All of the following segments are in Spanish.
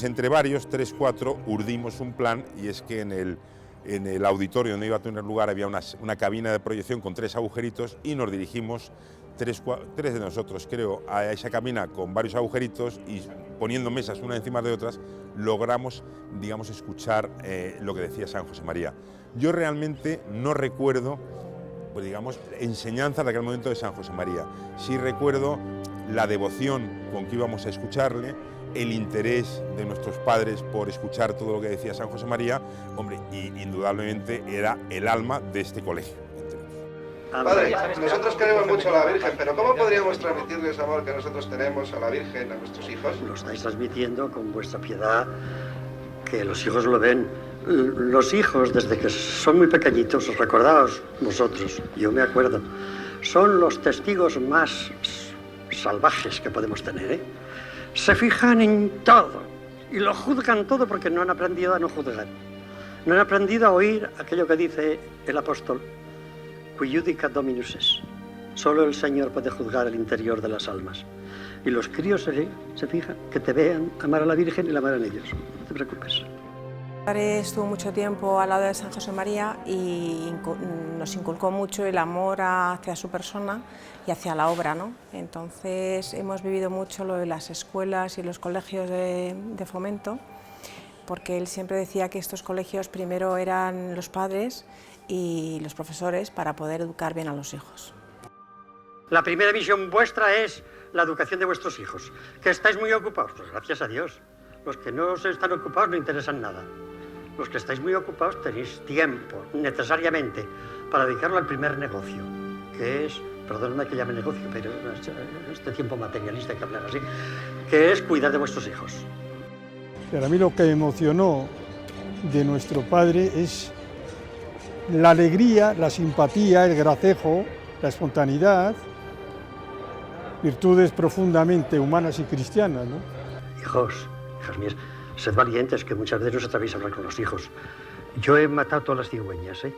Pues entre varios, 3, 4, urdimos un plan, y es que en el auditorio donde iba a tener lugar había una cabina de proyección con 3 agujeritos, y nos dirigimos, 3 de nosotros creo, a esa cabina con varios agujeritos, y poniendo mesas una encima de otras, logramos, digamos, escuchar lo que decía San José María. Yo realmente no recuerdo, pues digamos, enseñanza de aquel momento de San José María. Sí recuerdo la devoción con que íbamos a escucharle, el interés de nuestros padres por escuchar todo lo que decía San José María, hombre, y indudablemente era el alma de este colegio. Padre, nosotros queremos mucho a la Virgen, pero ¿cómo podríamos transmitirle ese amor que nosotros tenemos a la Virgen, a nuestros hijos? Lo estáis transmitiendo con vuestra piedad, que los hijos lo ven. Los hijos, desde que son muy pequeñitos, recordaos vosotros, yo me acuerdo, son los testigos más salvajes que podemos tener, ¿eh? Se fijan en todo y lo juzgan todo porque no han aprendido a no juzgar. No han aprendido a oír aquello que dice el apóstol, qui judicat Dominus es. Solo el Señor puede juzgar el interior de las almas. Y los críos se fijan, que te vean amar a la Virgen y la amarán ellos. No te preocupes. Mi padre estuvo mucho tiempo al lado de San José María y nos inculcó mucho el amor hacia su persona y hacia la obra, ¿no? Entonces hemos vivido mucho lo de las escuelas y los colegios de fomento, porque él siempre decía que estos colegios primero eran los padres y los profesores para poder educar bien a los hijos. La primera misión vuestra es la educación de vuestros hijos. ¿Que estáis muy ocupados? Pues gracias a Dios. Los que no están ocupados no interesan nada. Los que estáis muy ocupados tenéis tiempo, necesariamente, para dedicarlo al primer negocio, que es, perdóname que llame negocio, pero este tiempo materialista hay que hablar así, que es cuidar de vuestros hijos. Pero a mí lo que me emocionó de nuestro padre es la alegría, la simpatía, el gracejo, la espontaneidad, virtudes profundamente humanas y cristianas, ¿no? Hijos mías, sed valientes, que muchas veces no os atrevéis a hablar con los hijos. Yo he matado todas las cigüeñas, ¿eh?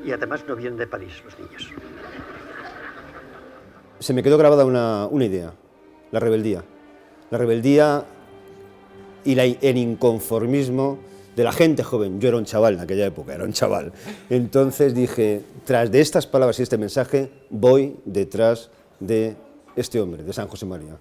Y además no vienen de París los niños. Se me quedó grabada una idea, la rebeldía. La rebeldía y el inconformismo de la gente joven. Yo era un chaval en aquella época, era un chaval. Entonces dije, tras de estas palabras y este mensaje, voy detrás de este hombre, de San José María.